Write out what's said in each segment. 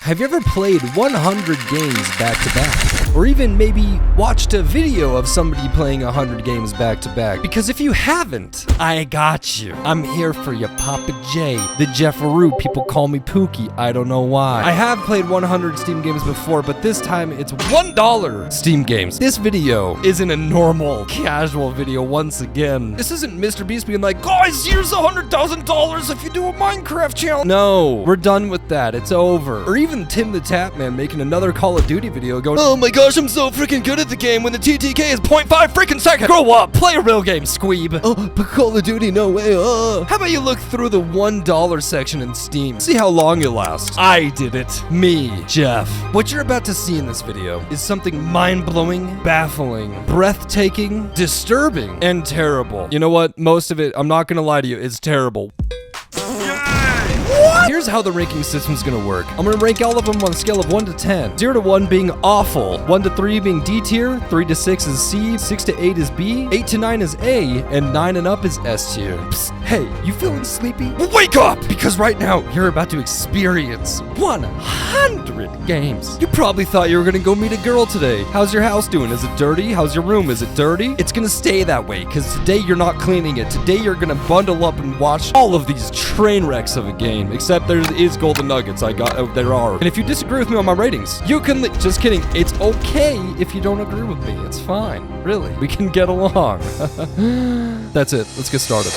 Have you ever played 100 games back to back? Or even maybe watched a video of somebody playing 100 games back to back? Because if you haven't, I got you. I'm here for you, Papa J, the Jefferoo. People call me Pookie, I don't know why. I have played 100 Steam games before, but this time it's $1 Steam games. This video isn't a normal, casual video once again. This isn't Mr. Beast being like, guys, here's $100,000 if you do a Minecraft challenge. No, we're done with that. It's over. Or even Tim the Tapman making another Call of Duty video going, oh my gosh, I'm so freaking good at the game when the TTK is 0.5 freaking second. Grow up, play a real game, squeeb. Oh, but Call of Duty, no way. How about you look through the $1 section in Steam? See how long you last. I did it. Me, Jeff. What you're about to see in this video is something mind-blowing, baffling, breathtaking, disturbing, and terrible. You know what? Most of it, I'm not gonna lie to you, it's terrible. Here's how the ranking system's gonna work. I'm gonna rank all of them on a scale of 1 to 10. 0 to 1 being awful, 1 to 3 being D tier, 3 to 6 is C, 6 to 8 is B, 8 to 9 is A, and 9 and up is S tier. Psst, hey, you feeling sleepy? Well, wake up! Because right now, you're about to experience 100 games. You probably thought you were gonna go meet a girl today. How's your house doing? Is it dirty? How's your room? Is it dirty? It's gonna stay that way, because today you're not cleaning it. Today you're gonna bundle up and watch all of these train wrecks of a game, except there is golden nuggets. There are. And if you disagree with me on my ratings, you can just kidding. It's okay if you don't agree with me. It's fine. Really. We can get along. That's it. Let's get started.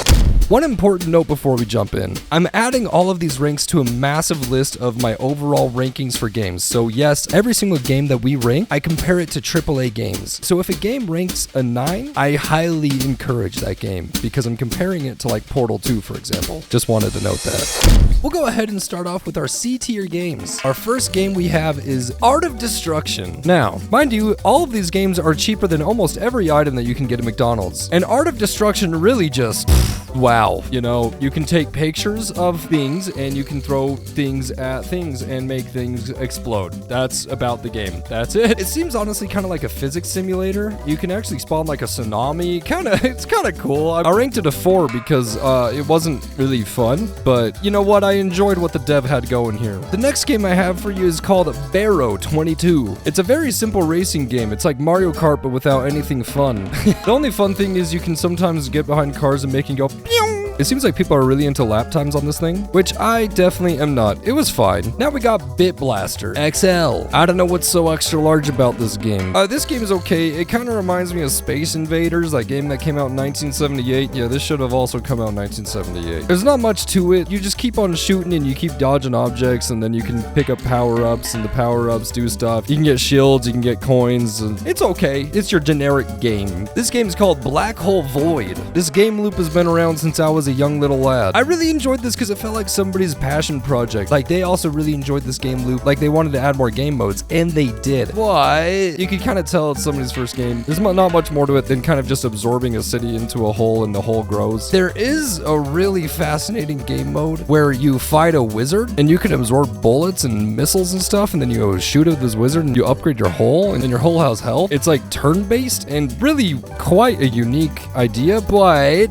One important note before we jump in. I'm adding all of these ranks to a massive list of my overall rankings for games. So yes, every single game that we rank, I compare it to AAA games. So if a game ranks a 9, I highly encourage that game because I'm comparing it to like Portal 2, for example. Just wanted to note that. We'll go ahead and start off with our C tier games. Our first game we have is Art of Destruction. Now, mind you, all of these games are cheaper than almost every item that you can get at McDonald's. And Art of Destruction really just... wow. You know, you can take pictures of things and you can throw things at things and make things explode. That's about the game. That's it. It seems honestly kind of like a physics simulator. You can actually spawn like a tsunami. It's kind of cool. I ranked it a 4 because it wasn't really fun, but you know what? I enjoyed what the dev had going here. The next game I have for you is called Barrow 22. It's a very simple racing game. It's like Mario Kart, but without anything fun. The only fun thing is you can sometimes get behind cars and make it go pew. It seems like people are really into lap times on this thing, which I definitely am not. It was fine. Now we got Bit Blaster XL. I don't know what's so extra large about this game. This game is okay. It kind of reminds me of Space Invaders, that game that came out in 1978. Yeah, this should have also come out in 1978. There's not much to it. You just keep on shooting and you keep dodging objects, and then you can pick up power-ups, and the power-ups do stuff. You can get shields, you can get coins, and it's okay. It's your generic game. This game is called Black Hole Void. This game loop has been around since I was a young little lad. I really enjoyed this because it felt like somebody's passion project. Like, they also really enjoyed this game loop. Like, they wanted to add more game modes, and they did. But you can kind of tell it's somebody's first game. There's not much more to it than kind of just absorbing a city into a hole and the hole grows. There is a really fascinating game mode where you fight a wizard and you can absorb bullets and missiles and stuff, and then you go shoot at this wizard and you upgrade your hole, and then your hole has health. It's like turn-based and really quite a unique idea, but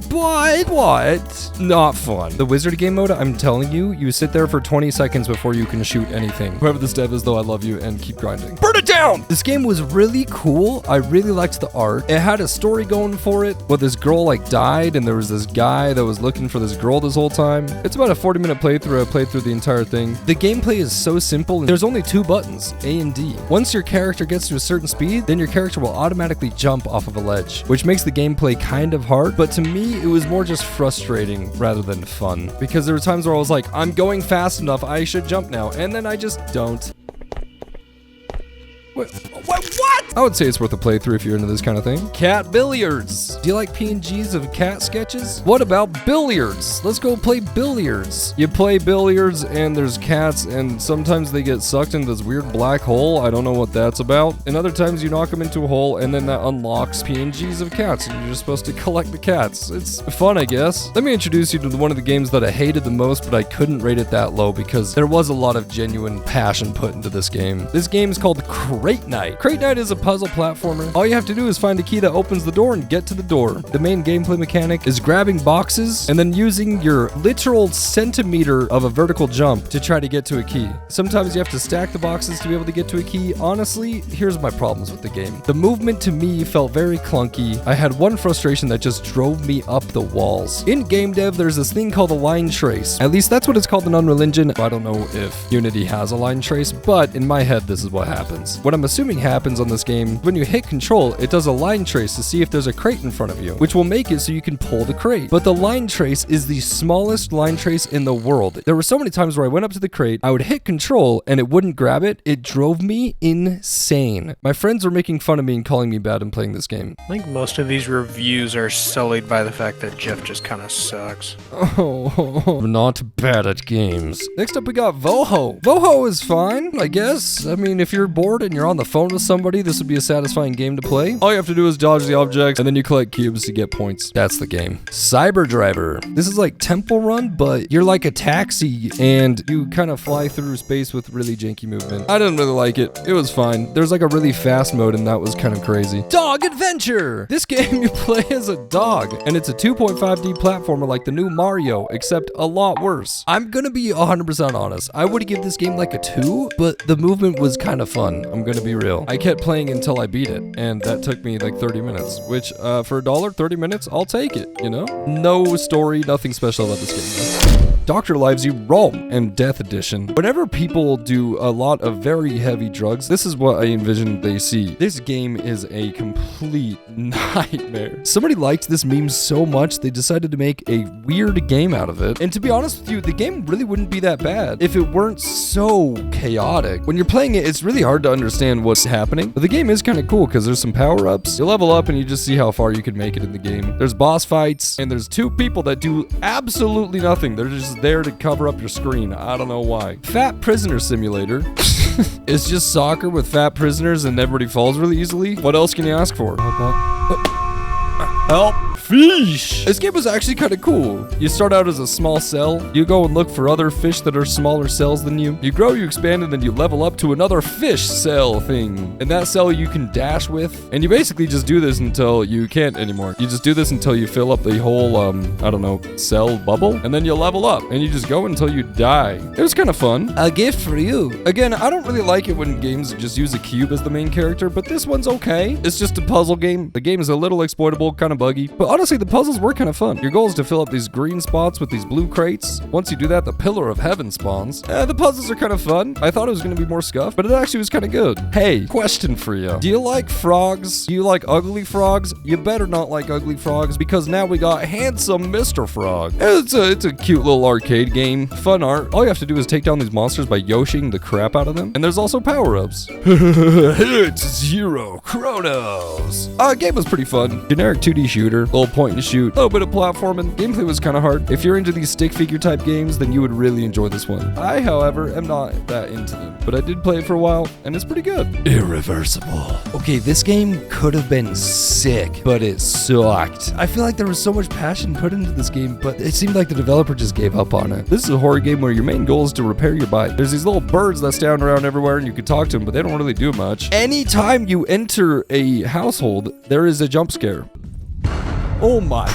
not fun. The wizard game mode, I'm telling you, you sit there for 20 seconds before you can shoot anything. Whoever this dev is, though, I love you, and keep grinding. Burn it down! This game was really cool. I really liked the art. It had a story going for it, but this girl like died, and there was this guy that was looking for this girl this whole time. It's about a 40-minute playthrough. I played through the entire thing. The gameplay is so simple. There's only 2 buttons, A and D. Once your character gets to a certain speed, then your character will automatically jump off of a ledge, which makes the gameplay kind of hard, but to me, it was more just frustrating rather than fun, because there were times where I was like, I'm going fast enough, I should jump now, and then I just don't. What? I would say it's worth a playthrough if you're into this kind of thing. Cat billiards. Do you like PNGs of cat sketches? What about billiards? Let's go play billiards. You play billiards and there's cats, and sometimes they get sucked into this weird black hole. I don't know what that's about. And other times you knock them into a hole and then that unlocks PNGs of cats, and you're just supposed to collect the cats. It's fun, I guess. Let me introduce you to one of the games that I hated the most, but I couldn't rate it that low because there was a lot of genuine passion put into this game. This game is called Crate Night. Crate Night is a puzzle platformer. All you have to do is find a key that opens the door and get to the door. The main gameplay mechanic is grabbing boxes and then using your literal centimeter of a vertical jump to try to get to a key. Sometimes you have to stack the boxes to be able to get to a key. Honestly, here's my problems with the game. The movement to me felt very clunky. I had one frustration that just drove me up the walls. In game dev, there's this thing called a line trace. At least that's what it's called in Unreal Engine. I don't know if Unity has a line trace, but in my head, this is what happens. What I'm assuming happens on this game, when you hit control, it does a line trace to see if there's a crate in front of you, which will make it so you can pull the crate. But the line trace is the smallest line trace in the world. There were so many times where I went up to the crate, I would hit control and it wouldn't grab it. It drove me insane. My friends were making fun of me and calling me bad in playing this game. I think most of these reviews are sullied by the fact that Jeff just kind of sucks. Oh, I'm not bad at games. Next up, we got Voho. Voho is fine, I guess. I mean, if you're bored and you're on the phone with somebody, this would be a satisfying game to play. All you have to do is dodge the objects, and then you collect cubes to get points. That's the game. Cyber Driver. This is like Temple Run, but you're like a taxi, and you kind of fly through space with really janky movement. I didn't really like it. It was fine. There's like a really fast mode, and that was kind of crazy. Dog Adventure. This game you play as a dog, and it's a 2.5D platformer like the new Mario, except a lot worse. I'm gonna be 100% honest. I would give this game like a 2, but the movement was kind of fun. I'm gonna be real. I kept playing until I beat it, and that took me like 30 minutes, which for $1, 30 minutes, I'll take it, you know? No story, nothing special about this game. Dr. Lives You Rome and Death Edition. Whenever people do a lot of very heavy drugs, this is what I envision they see. This game is a complete nightmare. Somebody liked this meme so much, they decided to make a weird game out of it. And to be honest with you, the game really wouldn't be that bad if it weren't so chaotic. When you're playing it, it's really hard to understand what's happening. But the game is kind of cool because there's some power-ups. You level up and you just see how far you can make it in the game. There's boss fights, and there's 2 people that do absolutely nothing. They're just there to cover up your screen. I don't know why. Fat Prisoner Simulator. It's just soccer with fat prisoners and everybody falls really easily. What else can you ask for? Help. Fish! This game was actually kind of cool. You start out as a small cell. You go and look for other fish that are smaller cells than you. You grow, you expand, and then you level up to another fish cell thing. And that cell you can dash with. And you basically just do this until you can't anymore. You just do this until you fill up the whole, I don't know, cell bubble. And then you level up. And you just go until you die. It was kind of fun. A gift for you. Again, I don't really like it when games just use a cube as the main character, but this one's okay. It's just a puzzle game. The game is a little exploitable, kind of buggy. But honestly, the puzzles were kind of fun. Your goal is to fill up these green spots with these blue crates. Once you do that, the Pillar of Heaven spawns. The puzzles are kind of fun. I thought it was going to be more scuff, but it actually was kind of good. Hey, question for you. Do you like frogs? Do you like ugly frogs? You better not like ugly frogs because now we got Handsome Mr. Frog. It's a cute little arcade game. Fun art. All you have to do is take down these monsters by Yoshiing the crap out of them. And there's also power-ups. It's Zero Chronos. Game was pretty fun. Generic 2D shooter. Little point and shoot, a little bit of platforming. Gameplay was kind of hard. If you're into these stick figure type games, then you would really enjoy this one. I, however, am not that into them, but I did play it for a while, and it's pretty good. Irreversible. Okay, this game could have been sick, but it sucked. I feel like there was so much passion put into this game, but it seemed like the developer just gave up on it. This is a horror game where your main goal is to repair your bike. There's these little birds that stand around everywhere, and you can talk to them, but they don't really do much. Anytime you enter a household, there is a jump scare. Oh my.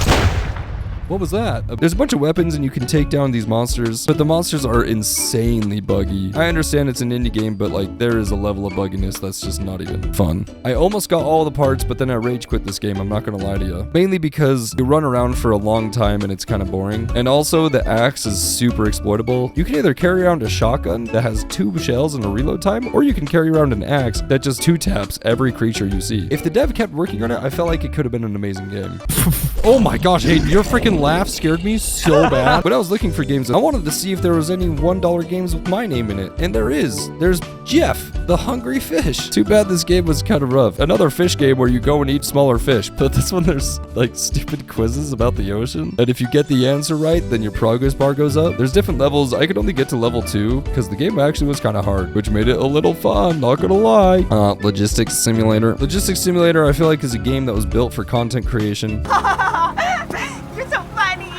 What was that? There's a bunch of weapons and you can take down these monsters, but the monsters are insanely buggy. I understand it's an indie game, but like there is a level of bugginess that's just not even fun. I almost got all the parts, but then I rage quit this game, I'm not gonna lie to you. Mainly because you run around for a long time and it's kind of boring. And also the axe is super exploitable. You can either carry around a shotgun that has 2 shells and a reload time, or you can carry around an axe that just 2 taps every creature you see. If the dev kept working on it, I felt like it could have been an amazing game. Oh my gosh, Hayden, your freaking laugh scared me so bad. When I was looking for games, I wanted to see if there was any $1 games with my name in it. And there is. There's Jeff, the Hungry Fish. Too bad this game was kind of rough. Another fish game where you go and eat smaller fish. But this one, there's like stupid quizzes about the ocean. And if you get the answer right, then your progress bar goes up. There's different levels. I could only get to level 2 because the game actually was kind of hard, which made it a little fun, not gonna lie. Logistics Simulator. Logistics Simulator, I feel like, is a game that was built for content creation. You're so funny.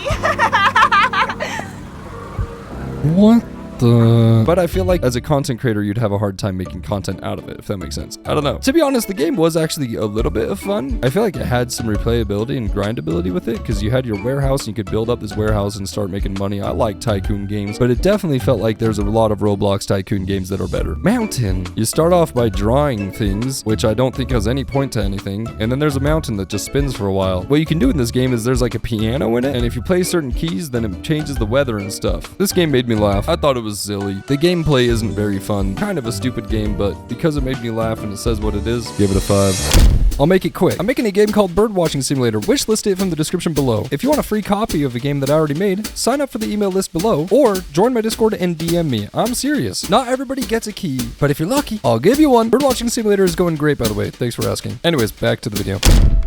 What But I feel like as a content creator, you'd have a hard time making content out of it, if that makes sense. I don't know. To be honest, the game was actually a little bit of fun. I feel like it had some replayability and grindability with it because you had your warehouse and you could build up this warehouse and start making money. I like tycoon games, but it definitely felt like there's a lot of Roblox tycoon games that are better. Mountain. You start off by drawing things, which I don't think has any point to anything, and then there's a mountain that just spins for a while. What you can do in this game is there's like a piano in it, and if you play certain keys, then it changes the weather and stuff. This game made me laugh. I thought it was silly. The gameplay isn't very fun. Kind of a stupid game, but because it made me laugh and it says what it is, give it a 5. I'll make it quick. I'm making a game called Birdwatching Simulator. Wishlist it from the description below. If you want a free copy of a game that I already made, sign up for the email list below or join my Discord and DM me. I'm serious. Not everybody gets a key, but if you're lucky, I'll give you one. Birdwatching Simulator is going great, by the way. Thanks for asking. Anyways, back to the video.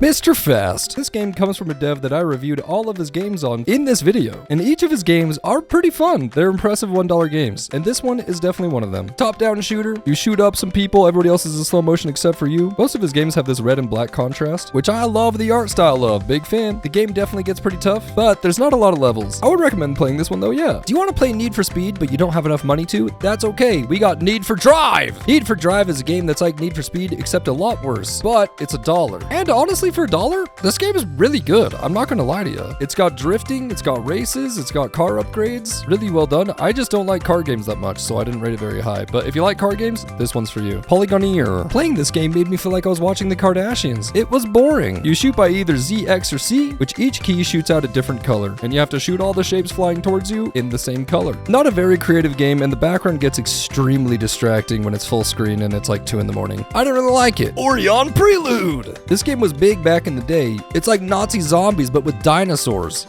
Mr. Fast. This game comes from a dev that I reviewed all of his games on in this video, and each of his games are pretty fun. They're impressive $1 games, and this one is definitely one of them. Top-down shooter. You shoot up some people, everybody else is in slow motion except for you. Most of his games have this red and black contrast, which I love the art style of. Big fan. The game definitely gets pretty tough, but there's not a lot of levels. I would recommend playing this one though, yeah. Do you want to play Need for Speed, but you don't have enough money to? That's okay. We got Need for Drive. Need for Drive is a game that's like Need for Speed, except a lot worse, but it's $1. And honestly, for $1, this game is really good. I'm not gonna lie to you. It's got drifting, it's got races, it's got car upgrades. Really well done. I just don't like car games that much, so I didn't rate it very high. But if you like car games, this one's for you. Polygoneer. Playing this game made me feel like I was watching the Kardashians. It was boring. You shoot by either Z, X, or C, which each key shoots out a different color, and you have to shoot all the shapes flying towards you in the same color. Not a very creative game, and the background gets extremely distracting when it's full screen and it's like 2 in the morning. I don't really like it. Orion Prelude. This game was big back in the day. It's like Nazi zombies, but with dinosaurs.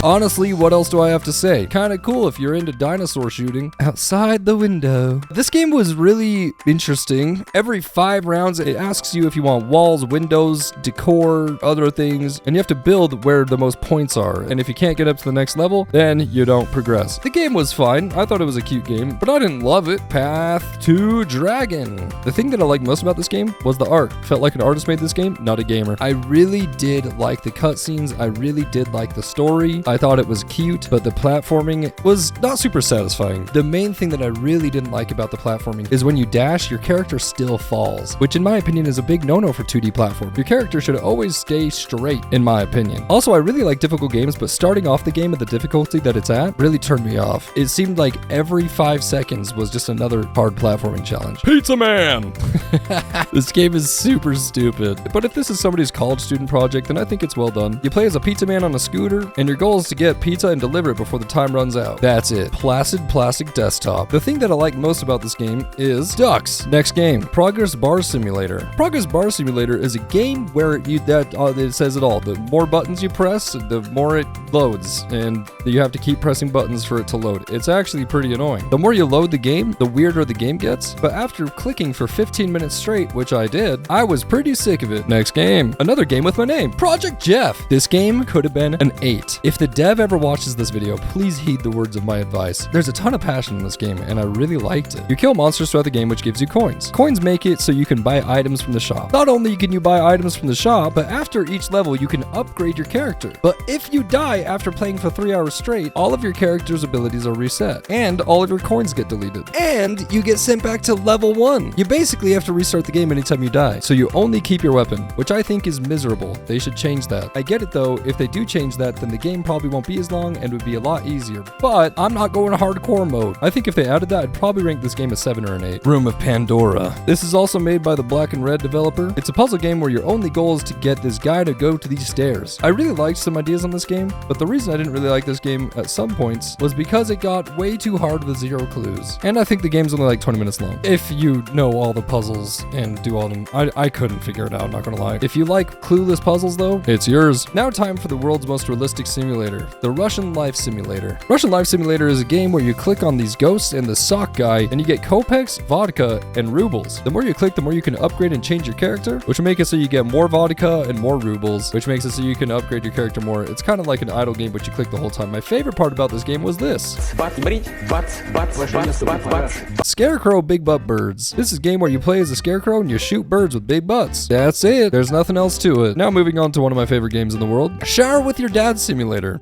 Honestly, what else do I have to say? Kinda cool if you're into dinosaur shooting. Outside the window. This game was really interesting. Every 5 rounds, it asks you if you want walls, windows, decor, other things, and you have to build where the most points are. And if you can't get up to the next level, then you don't progress. The game was fine. I thought it was a cute game, but I didn't love it. Path to Dragon. The thing that I liked most about this game was the art. Felt like an artist made this game, not a gamer. I really did like the cutscenes. I really did like the story. I thought it was cute, but the platforming was not super satisfying. The main thing that I really didn't like about the platforming is when you dash, your character still falls, which in my opinion is a big no-no for 2D platform. Your character should always stay straight, in my opinion. Also, I really like difficult games, but starting off the game at the difficulty that it's at really turned me off. It seemed like every 5 seconds was just another hard platforming challenge. Pizza Man! This game is super stupid. But if this is somebody's college student project, then I think it's well done. You play as a pizza man on a scooter, and your goal is to get pizza and deliver it before the time runs out. That's it. Placid plastic desktop. The thing that I like most about this game is ducks. Next game, Progress Bar Simulator. Progress Bar Simulator is a game where it says it all. The more buttons you press, the more it loads, and you have to keep pressing buttons for it to load. It's actually pretty annoying. The more you load the game, the weirder the game gets, but after clicking for 15 minutes straight, which I did, I was pretty sick of it. Next game, another game with my name, Project Jeff. This game could have been an 8. If the dev ever watches this video, please heed the words of my advice. There's a ton of passion in this game, and I really liked it. You kill monsters throughout the game, which gives you coins. Coins make it so you can buy items from the shop. Not only can you buy items from the shop, but after each level, you can upgrade your character. But if you die after playing for 3 hours straight, all of your character's abilities are reset, and all of your coins get deleted. And you get sent back to level 1. You basically have to restart the game anytime you die, so you only keep your weapon, which I think is miserable. They should change that. I get it though, if they do change that, then the game probably won't be as long and would be a lot easier, but I'm not going hardcore mode. I think if they added that, I'd probably rank this game a 7 or an 8. Room of Pandora. This is also made by the Black and Red developer. It's a puzzle game where your only goal is to get this guy to go to these stairs. I really liked some ideas on this game, but the reason I didn't really like this game at some points was because it got way too hard with 0 clues. And I think the game's only like 20 minutes long. If you know all the puzzles and do all of them, I couldn't figure it out, not gonna lie. If you like clueless puzzles though, it's yours. Now time for the world's most realistic simulator, the Russian Life Simulator. Russian Life Simulator is a game where you click on these ghosts and the sock guy, and you get kopecks, vodka, and rubles. The more you click, the more you can upgrade and change your character, which will make it so you get more vodka and more rubles, which makes it so you can upgrade your character more. It's kind of like an idle game, but you click the whole time. My favorite part about this game was this. Scarecrow Big Butt Birds. This is a game where you play as a scarecrow and you shoot birds with big butts. That's it. There's nothing else to it. Now moving on to one of my favorite games in the world, Shower with Your Dad Simulator.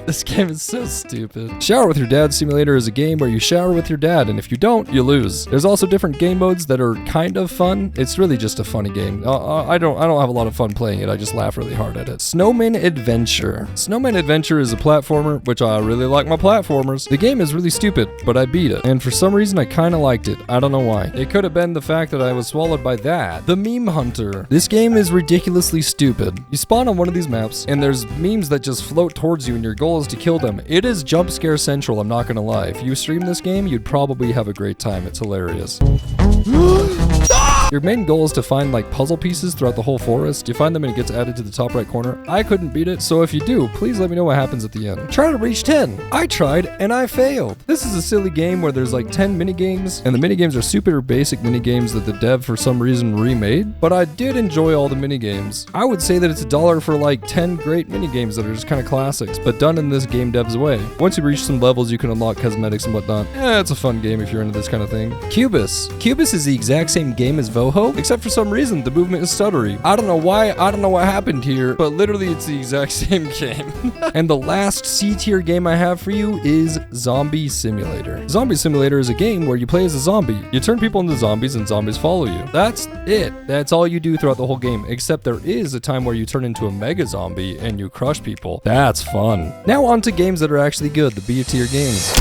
This game is so stupid. Shower with Your Dad Simulator is a game where you shower with your dad, and if you don't, you lose. There's also different game modes that are kind of fun. It's really just a funny game. I don't have a lot of fun playing it. I just laugh really hard at it. Snowman Adventure. Snowman Adventure is a platformer, which I really like my platformers. The game is really stupid, but I beat it. And for some reason, I kind of liked it. I don't know why. It could have been the fact that I was swallowed by that. The Meme Hunter. This game is ridiculously stupid. You spawn on one of these maps, and there's memes that just float towards you, and your goal is to kill them. It is jump scare central, I'm not gonna lie. If you stream this game, you'd probably have a great time. It's hilarious. Your main goal is to find like puzzle pieces throughout the whole forest. You find them and it gets added to the top right corner. I couldn't beat it, so if you do, please let me know what happens at the end. Try to reach 10. I tried and I failed. This is a silly game where there's like 10 minigames, and the minigames are super basic minigames that the dev for some reason remade, but I did enjoy all the minigames. I would say that it's $1 for like 10 great minigames that are just kind of classics, but done in this game dev's way. Once you reach some levels, you can unlock cosmetics and whatnot. It's a fun game if you're into this kind of thing. Cubus. Cubus is the exact same game as Voho, except for some reason the movement is stuttery. I don't know why, I don't know what happened here, but literally it's the exact same game. And the last C-tier game I have for you is Zombie Simulator. Zombie Simulator is a game where you play as a zombie. You turn people into zombies and zombies follow you. That's it. That's all you do throughout the whole game, except there is a time where you turn into a mega zombie and you crush people. That's fun. Now on to games that are actually good, the B-tier games.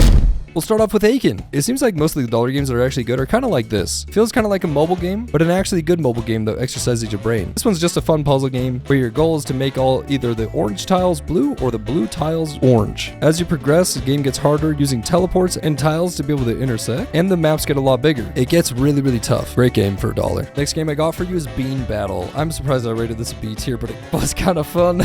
We'll start off with Aiken. It seems like most of the dollar games that are actually good are kind of like this. Feels kind of like a mobile game, but an actually good mobile game that exercises your brain. This one's just a fun puzzle game where your goal is to make either the orange tiles blue or the blue tiles orange. As you progress, the game gets harder using teleports and tiles to be able to intersect, and the maps get a lot bigger. It gets really, really tough. Great game for $1. Next game I got for you is Bean Battle. I'm surprised I rated this a B tier, but it was kind of fun.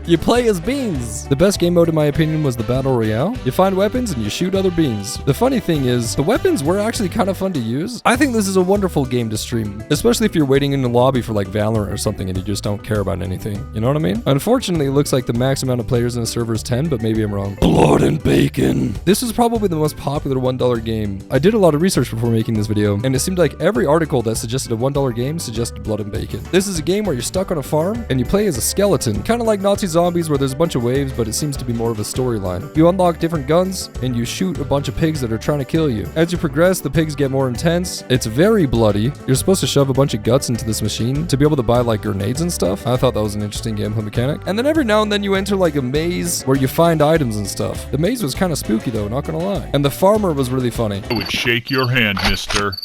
You play as beans. The best game mode in my opinion was the Battle Royale. You find weapons and you shoot other beans. The funny thing is, the weapons were actually kind of fun to use. I think this is a wonderful game to stream, especially if you're waiting in the lobby for like Valorant or something and you just don't care about anything. You know what I mean? Unfortunately, it looks like the max amount of players in a server is 10, but maybe I'm wrong. Blood and Bacon. This is probably the most popular $1 game. I did a lot of research before making this video, and it seemed like every article that suggested a $1 game suggested Blood and Bacon. This is a game where you're stuck on a farm and you play as a skeleton, kind of like Nazi Zombies where there's a bunch of waves, but it seems to be more of a storyline. You unlock different guns and you shoot a bunch of pigs that are trying to kill you. As you progress, the pigs get more intense. It's very bloody. You're supposed to shove a bunch of guts into this machine to be able to buy like grenades and stuff. I thought that was an interesting gameplay mechanic. And then every now and then you enter like a maze where you find items and stuff. The maze was kind of spooky though, not gonna lie. And the farmer was really funny. I would shake your hand, mister.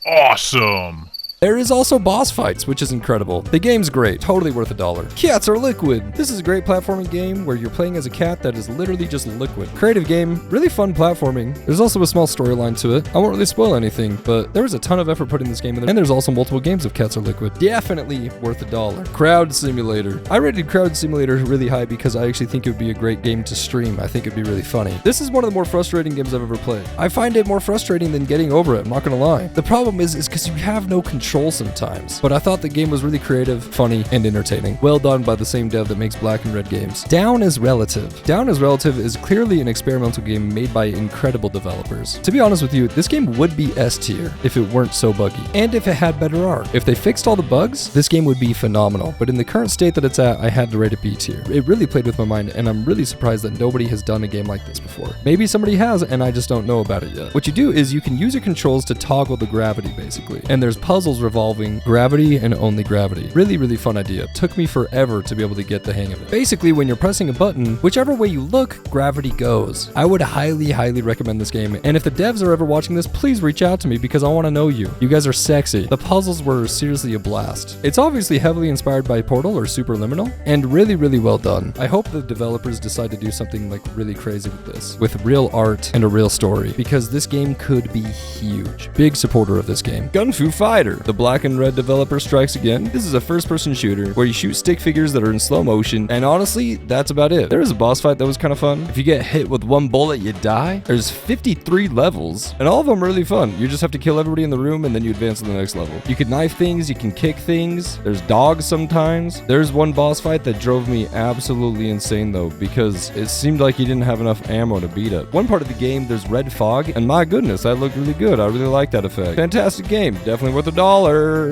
Awesome! There is also boss fights, which is incredible. The game's great, totally worth $1. Cats Are Liquid. This is a great platforming game where you're playing as a cat that is literally just liquid. Creative game, really fun platforming. There's also a small storyline to it. I won't really spoil anything, but there was a ton of effort put in this game, and there's also multiple games of Cats Are Liquid. Definitely worth $1. Crowd Simulator. I rated Crowd Simulator really high because I actually think it would be a great game to stream. I think it'd be really funny. This is one of the more frustrating games I've ever played. I find it more frustrating than getting over it, I'm not gonna lie. The problem is because you have no control sometimes, but I thought the game was really creative, funny, and entertaining. Well done by the same dev that makes Black and Red games. Down is Relative. Down is Relative is clearly an experimental game made by incredible developers. To be honest with you, this game would be S tier if it weren't so buggy, and if it had better art. If they fixed all the bugs, this game would be phenomenal, but in the current state that it's at, I had to rate it B tier. It really played with my mind, and I'm really surprised that nobody has done a game like this before. Maybe somebody has, and I just don't know about it yet. What you do is you can use your controls to toggle the gravity, basically, and there's puzzles revolving gravity and only gravity. Really, really fun idea. Took me forever to be able to get the hang of it. Basically, when you're pressing a button, whichever way you look, gravity goes. I would highly, highly recommend this game, and if the devs are ever watching this, please reach out to me because I want to know you. You guys are sexy. The puzzles were seriously a blast. It's obviously heavily inspired by Portal or Superliminal, and really, really well done. I hope the developers decide to do something like really crazy with this, with real art and a real story, because this game could be huge. Big supporter of this game. Gun Fu Fighter. The The Black and Red developer strikes again. This is a first-person shooter where you shoot stick figures that are in slow motion, and honestly, that's about it. There is a boss fight that was kind of fun. If you get hit with one bullet, you die. There's 53 levels, and all of them are really fun. You just have to kill everybody in the room, and then you advance to the next level. You can knife things, you can kick things. There's dogs sometimes. There's one boss fight that drove me absolutely insane, though, because it seemed like you didn't have enough ammo to beat it. One part of the game, there's red fog, and my goodness, that looked really good. I really like that effect. Fantastic game. Definitely worth $1.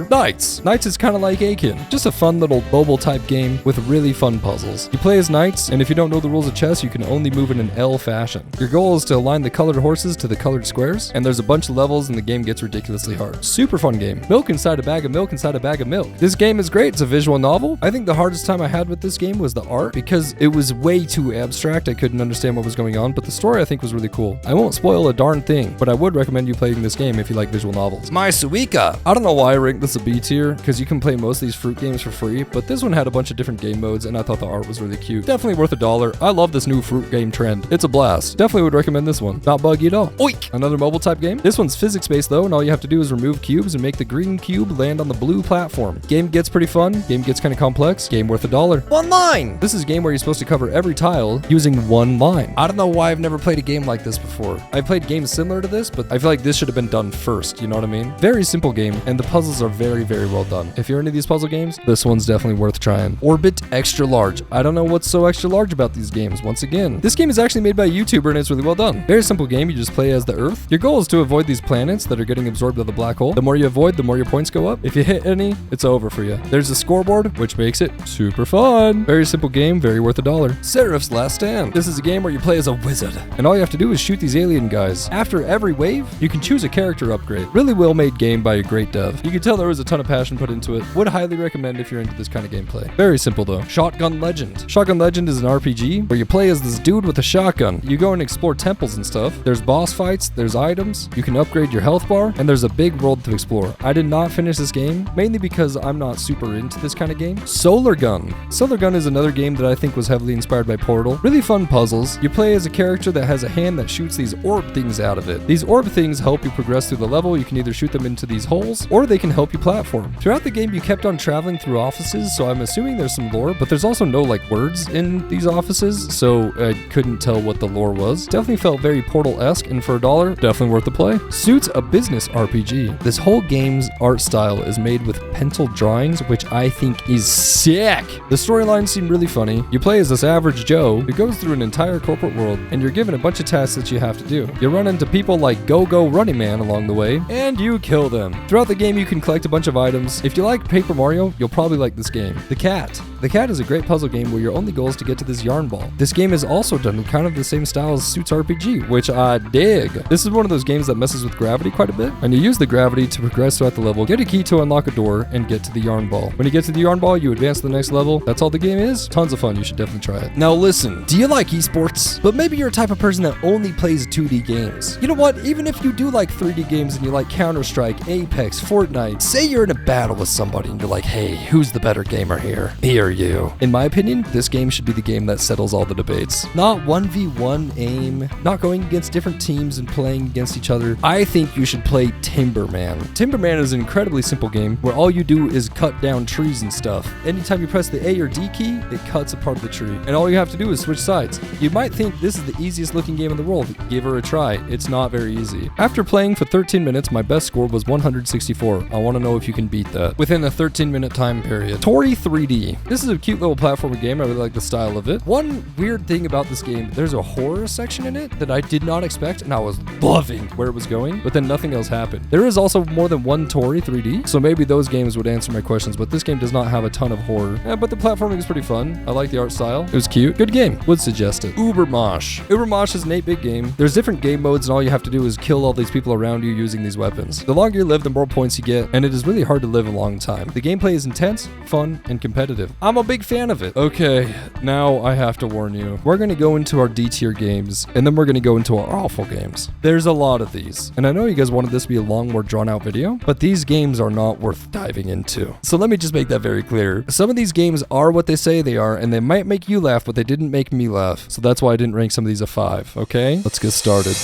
Knights. Knights is kind of like Aiken. Just a fun little mobile type game with really fun puzzles. You play as knights, and if you don't know the rules of chess, you can only move in an L fashion. Your goal is to align the colored horses to the colored squares, and there's a bunch of levels, and the game gets ridiculously hard. Super fun game. Milk inside a bag of milk inside a bag of milk. This game is great. It's a visual novel. I think the hardest time I had with this game was the art, because it was way too abstract. I couldn't understand what was going on, but the story I think was really cool. I won't spoil a darn thing, but I would recommend you playing this game if you like visual novels. My Suika. I don't know why I ranked this a B tier, because you can play most of these fruit games for free, but this one had a bunch of different game modes, and I thought the art was really cute. Definitely worth $1. I love this new fruit game trend. It's a blast. Definitely would recommend this one. Not buggy at all. Oink! Another mobile type game. This one's physics-based though, and all you have to do is remove cubes and make the green cube land on the blue platform. Game gets pretty fun. Game gets kind of complex. Game worth $1. One line! This is a game where you're supposed to cover every tile using one line. I don't know why I've never played a game like this before. I've played games similar to this, but I feel like this should have been done first, you know what I mean? Very simple game, and the puzzles are very, very well done. If you're into these puzzle games, this one's definitely worth trying. Orbit Extra Large. I don't know what's so extra large about these games. Once again, this game is actually made by a YouTuber, and it's really well done. Very simple game. You just play as the Earth. Your goal is to avoid these planets that are getting absorbed by the black hole. The more you avoid, the more your points go up. If you hit any, it's over for you. There's a scoreboard, which makes it super fun. Very simple game, very worth $1. Seraph's Last Stand. This is a game where you play as a wizard, and all you have to do is shoot these alien guys. After every wave, you can choose a character upgrade. Really well-made game by a great dev. You can tell there was a ton of passion put into it. Would highly recommend if you're into this kind of gameplay. Very simple though. Shotgun Legend. Shotgun Legend is an RPG where you play as this dude with a shotgun. You go and explore temples and stuff. There's boss fights, there's items, you can upgrade your health bar, and there's a big world to explore. I did not finish this game, mainly because I'm not super into this kind of game. Solar Gun. Solar Gun is another game that I think was heavily inspired by Portal. Really fun puzzles. You play as a character that has a hand that shoots these orb things out of it. These orb things help you progress through the level. You can either shoot them into these holes, or they can help you platform. Throughout the game, you kept on traveling through offices, so I'm assuming there's some lore, but there's also no like words in these offices, so I couldn't tell what the lore was. Definitely felt very Portal-esque, and for $1, definitely worth the play. Suits a business RPG. This whole game's art style is made with pencil drawings, which I think is sick. The storyline seemed really funny. You play as this average Joe who goes through an entire corporate world, and you're given a bunch of tasks that you have to do. You run into people like Go-Go Running Man along the way, and you kill them. Throughout the game, you can collect a bunch of items. If you like Paper Mario, you'll probably like this game. The Cat. The Cat is a great puzzle game where your only goal is to get to this yarn ball. This game is also done in kind of the same style as Suits RPG, which I dig. This is one of those games that messes with gravity quite a bit, and you use the gravity to progress throughout the level, get a key to unlock a door, and get to the yarn ball. When you get to the yarn ball, you advance to the next level. That's all the game is. Tons of fun. You should definitely try it. Now listen, do you like esports? But maybe you're a type of person that only plays 2D games. You know what? Even if you do like 3D games and you like Counter-Strike, Apex, Fortnite, say you're in a battle with somebody and you're like, hey, who's the better gamer here? Me or you? In my opinion, this game should be the game that settles all the debates. Not 1v1 aim, not going against different teams and playing against each other. I think you should play Timberman. Timberman is an incredibly simple game where all you do is cut down trees and stuff. Anytime you press the A or D key, it cuts a part of the tree. And all you have to do is switch sides. You might think this is the easiest looking game in the world. Give her a try. It's not very easy. After playing for 13 minutes, my best score was 164. I want to know if you can beat that within a 13-minute time period. Tori 3D. This is a cute little platformer game. I really like the style of it. One weird thing about this game, there's a horror section in it that I did not expect, and I was loving where it was going, but then nothing else happened. There is also more than one Tori 3D, so maybe those games would answer my questions, but this game does not have a ton of horror. But the platforming is pretty fun. I like the art style. It was cute. Good game. Would suggest it. Ubermosh. Ubermosh is an 8-bit game. There's different game modes, and all you have to do is kill all these people around you using these weapons. The longer you live, the more points you get, and it is really hard to live a long time. The gameplay is intense, fun, and competitive. I'm a big fan of it. Okay, now I have to warn you. We're going to go into our D tier games, and then we're going to go into our awful games. There's a lot of these, and I know you guys wanted this to be a long, more drawn-out video, but these games are not worth diving into. So let me just make that very clear. Some of these games are what they say they are, and they might make you laugh, but they didn't make me laugh. So that's why I didn't rank some of these a 5, okay? Let's get started.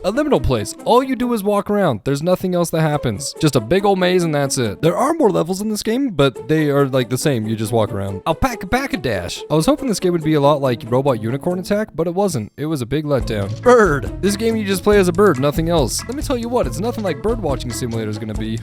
A liminal place. All you do is walk around. There's nothing else that happens. Just a big old maze and that's it. There are more levels in this game, but they are like the same. You just walk around. Alpaca-Dash. I was hoping this game would be a lot like Robot Unicorn Attack, but it wasn't. It was a big letdown. Bird. This game you just play as a bird, nothing else. Let me tell you what, it's nothing like bird watching simulator is gonna be.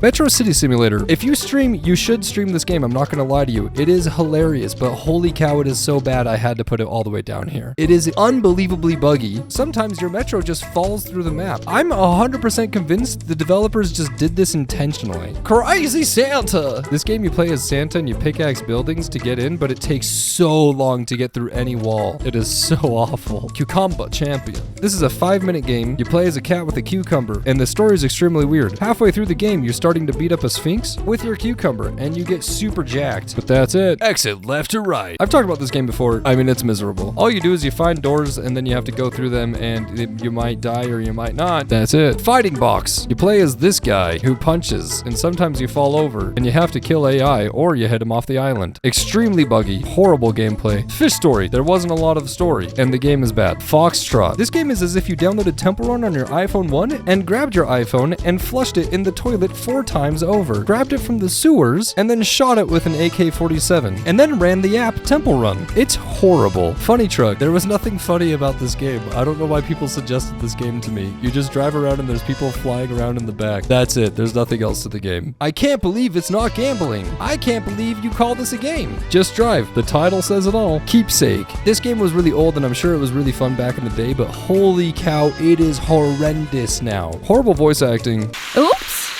Metro City Simulator. If you stream, you should stream this game. I'm not gonna lie to you. It is hilarious, but holy cow, it is so bad I had to put it all the way down here. It is unbelievably buggy. Sometimes your Metro just falls through the map. I'm 100% convinced the developers just did this intentionally. Crazy Santa! This game you play as Santa and you pickaxe buildings to get in, but it takes so long to get through any wall. It is so awful. Cucumber Champion. This is a 5-minute game. You play as a cat with a cucumber, and the story is extremely weird. Halfway through the game, you're starting to beat up a sphinx with your cucumber, and you get super jacked. But that's it. Exit left to right. I've talked about this game before. I mean, it's miserable. All you do is you find doors, and then you have to go through them, and you might die or you might not. That's it. Fighting Box. You play as this guy who punches, and sometimes you fall over, and you have to kill AI, or you head him off the island. Extremely buggy. Horrible gameplay. Fish Story. There wasn't a lot of story, and the game is bad. Foxtrot. This game is as if you downloaded Temple Run on your iPhone 1 and grabbed your iPhone and flushed it in the toilet 4 times over. Grabbed it from the sewers and then shot it with an AK-47 and then ran the app Temple Run. It's horrible. Funny Truck. There was nothing funny about this game. I don't know why people suggested this game to me. You just drive around and there's people flying around in the back. That's it. There's nothing else to the game. I can't believe it's not gambling. I can't believe you call this a game. Just drive. The title says it all. Keepsake. This game was really old and I'm sure it was really fun back in the day, but holy cow, it is horrendous now. Horrible voice acting. Oops.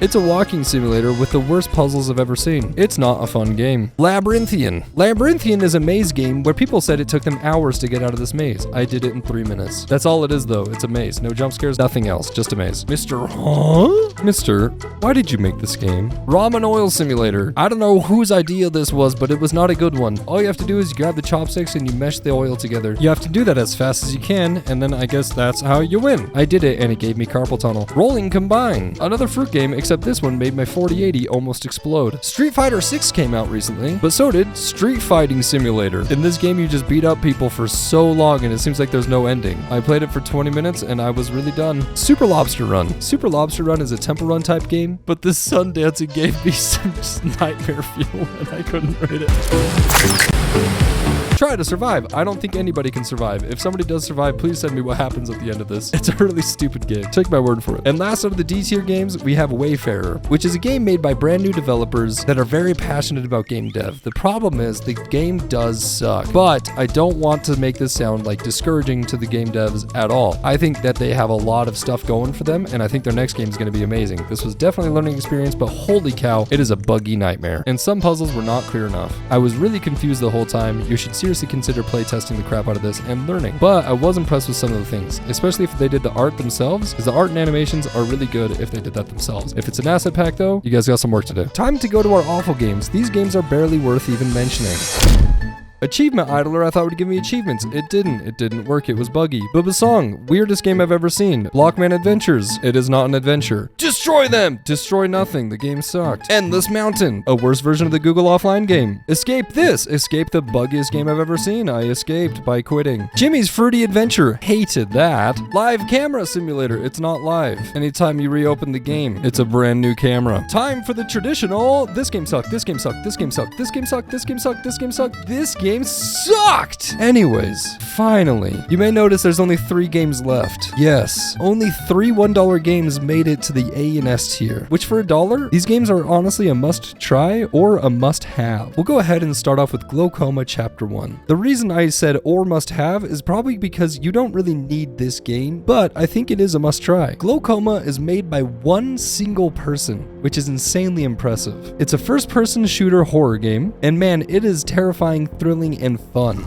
It's a walking simulator with the worst puzzles I've ever seen. It's not a fun game. Labyrinthian. Labyrinthian is a maze game where people said it took them hours to get out of this maze. I did it in 3 minutes. That's all it is though. It's a maze. No jump scares, nothing else. Just a maze. Mr. Huh? Mister, why did you make this game? Ramen Oil Simulator. I don't know whose idea this was, but it was not a good one. All you have to do is you grab the chopsticks and you mesh the oil together. You have to do that as fast as you can, and then I guess that's how you win. I did it and it gave me carpal tunnel. Rolling Combine. Another fruit game, except this one made my 4080 almost explode. Street Fighter 6 came out recently, but so did Street Fighting Simulator. In this game, you just beat up people for so long and it seems like there's no ending. I played it for 20 minutes and I was really done. Super Lobster Run. Super Lobster Run is a Temple Run type game, but this sun dancing gave me some just nightmare fuel and I couldn't rate it. Try to survive. I don't think anybody can survive. If somebody does survive, please send me what happens at the end of this. It's a really stupid game. Take my word for it. And last out of the D tier games, we have Wayfarer, which is a game made by brand new developers that are very passionate about game dev. The problem is the game does suck, but I don't want to make this sound like discouraging to the game devs at all. I think that they have a lot of stuff going for them, and I think their next game is going to be amazing. This was definitely a learning experience, but holy cow, it is a buggy nightmare. And some puzzles were not clear enough. I was really confused the whole time. You should seriously consider playtesting the crap out of this and learning. But I was impressed with some of the things, especially if they did the art themselves, because the art and animations are really good if they did that themselves. If it's an asset pack though, you guys got some work to do. Time to go to our awful games. These games are barely worth even mentioning. Achievement Idler I thought would give me achievements. It didn't. It didn't work. It was buggy. Bubba Song. Weirdest game I've ever seen. Blockman Adventures. It is not an adventure. Destroy them! Destroy nothing. The game sucked. Endless Mountain. A worse version of the Google Offline game. Escape this. Escape the buggiest game I've ever seen. I escaped by quitting. Jimmy's Fruity Adventure. Hated that. Live Camera Simulator. It's not live. Anytime you reopen the game, it's a brand new camera. Time for the traditional. This game sucked. This game sucked. This game sucked. This game sucked. This game sucked. This game sucked. This game sucked! Anyways, finally, you may notice there's only 3 games left. Yes, only 3 $1 games made it to the A and S tier, which for $1, these games are honestly a must try or a must have. We'll go ahead and start off with Glaucoma Chapter 1. The reason I said or must have is probably because you don't really need this game, but I think it is a must try. Glaucoma is made by one single person, which is insanely impressive. It's a first-person shooter horror game, and man, it is terrifying, thrilling, and fun.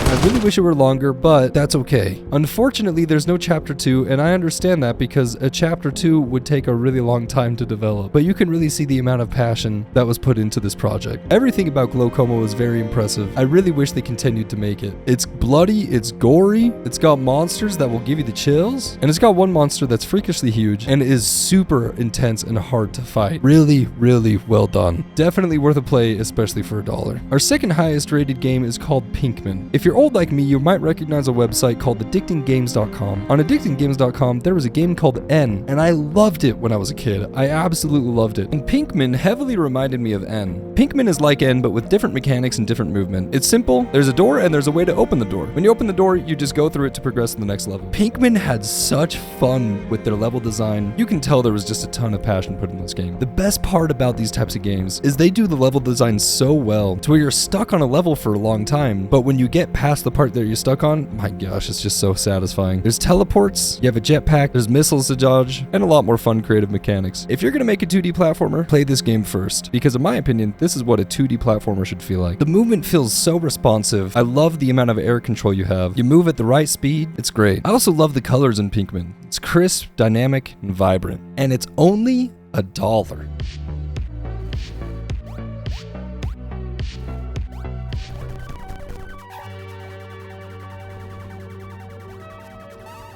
I really wish it were longer, but that's okay. Unfortunately, there's no chapter 2, and I understand that because a chapter 2 would take a really long time to develop. But you can really see the amount of passion that was put into this project. Everything about Glaucoma was very impressive. I really wish they continued to make it. It's bloody, it's gory, it's got monsters that will give you the chills, and it's got one monster that's freakishly huge and is super intense and hard to fight. Really, really well done. Definitely worth a play, especially for $1. Our second highest rated game is called Pinkman. If you're old like me, you might recognize a website called addictinggames.com. On addictinggames.com, there was a game called N, and I loved it when I was a kid. I absolutely loved it. And Pinkman heavily reminded me of N. Pinkman is like N, but with different mechanics and different movement. It's simple, there's a door, and there's a way to open the door. When you open the door, you just go through it to progress to the next level. Pinkman had such fun with their level design. You can tell there was just a ton of passion put in this game. The best part about these types of games is they do the level design so well to where you're stuck on a level for a long time, but when you get past the part that you're stuck on, my gosh, it's just so satisfying. There's teleports, you have a jetpack, there's missiles to dodge, and a lot more fun creative mechanics. If you're gonna make a 2D platformer, play this game first, because in my opinion, this is what a 2D platformer should feel like. The movement feels so responsive. I love the amount of air control you have. You move at the right speed, it's great. I also love the colors in Pinkman. It's crisp, dynamic, and vibrant. And it's only $1.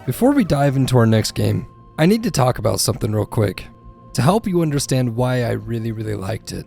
Before we dive into our next game, I need to talk about something real quick to help you understand why I really liked it.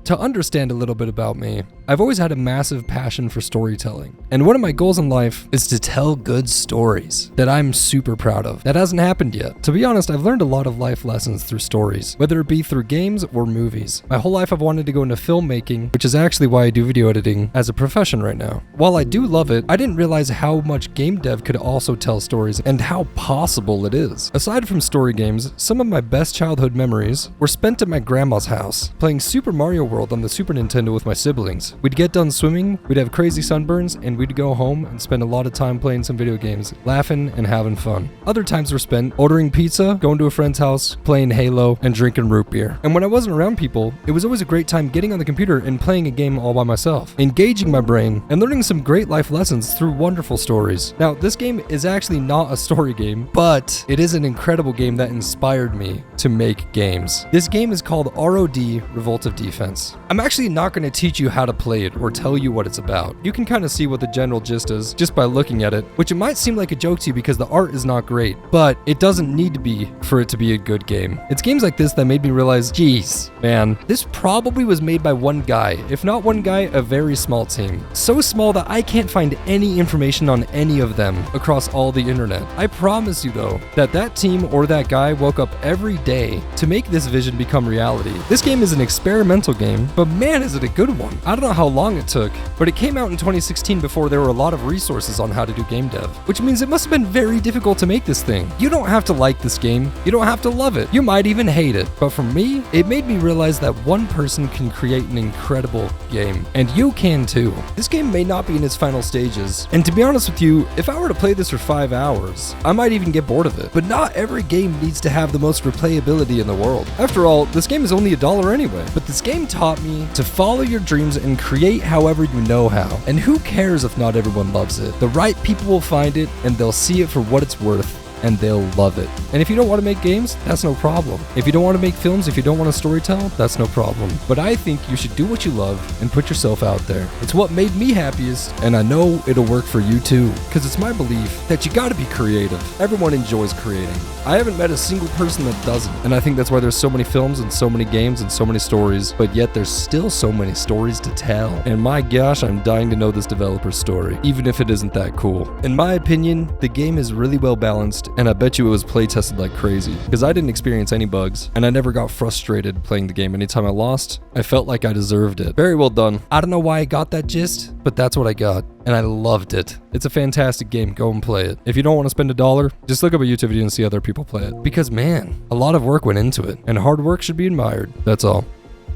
To understand a little bit about me, I've always had a massive passion for storytelling. And one of my goals in life is to tell good stories that I'm super proud of. That hasn't happened yet. To be honest, I've learned a lot of life lessons through stories, whether it be through games or movies. My whole life I've wanted to go into filmmaking, which is actually why I do video editing as a profession right now. While I do love it, I didn't realize how much game dev could also tell stories and how possible it is. Aside from story games, some of my best childhood memories were spent at my grandma's house, playing Super Mario World on the Super Nintendo with my siblings. We'd get done swimming, we'd have crazy sunburns, and we'd go home and spend a lot of time playing some video games, laughing and having fun. Other times were spent ordering pizza, going to a friend's house, playing Halo, and drinking root beer. And when I wasn't around people, it was always a great time getting on the computer and playing a game all by myself, engaging my brain, and learning some great life lessons through wonderful stories. Now, this game is actually not a story game, but it is an incredible game that inspired me to make games. This game is called ROD, Revolt of Defense. I'm actually not going to teach you how to play it or tell you what it's about. You can kind of see what the general gist is just by looking at it, which it might seem like a joke to you because the art is not great, but it doesn't need to be for it to be a good game. It's games like this that made me realize, geez, man, this probably was made by one guy. If not one guy, a very small team. So small that I can't find any information on any of them across all the internet. I promise you though, that team or that guy woke up every day to make this vision become reality. This game is an experimental game, but man, is it a good one. I don't know how long it took, but it came out in 2016 before there were a lot of resources on how to do game dev, which means it must have been very difficult to make this thing. You don't have to like this game, you don't have to love it, you might even hate it, but for me, it made me realize that one person can create an incredible game, and you can too. This game may not be in its final stages, and to be honest with you, if I were to play this for 5 hours, I might even get bored of it, but not every game needs to have the most replayability in the world. After all, this game is only $1 anyway, but this game taught me to follow your dreams and create however you know how. And who cares if not everyone loves it? The right people will find it and they'll see it for what it's worth, and they'll love it. And if you don't want to make games, that's no problem. If you don't want to make films, if you don't want to storytell, that's no problem. But I think you should do what you love and put yourself out there. It's what made me happiest, and I know it'll work for you too. Because it's my belief that you gotta be creative. Everyone enjoys creating. I haven't met a single person that doesn't. And I think that's why there's so many films and so many games and so many stories, but yet there's still so many stories to tell. And my gosh, I'm dying to know this developer's story, even if it isn't that cool. In my opinion, the game is really well balanced, and I bet you it was play tested like crazy, because I didn't experience any bugs, and I never got frustrated playing the game. Anytime I lost, I felt like I deserved it. Very well done. I don't know why I got that gist, but that's what I got, and I loved it. It's a fantastic game. Go and play it. If you don't want to spend $1, just look up a YouTube video and see other people play it, because man, a lot of work went into it, and hard work should be admired. That's all.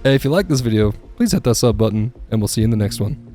Hey, if you like this video, please hit that sub button, and we'll see you in the next one.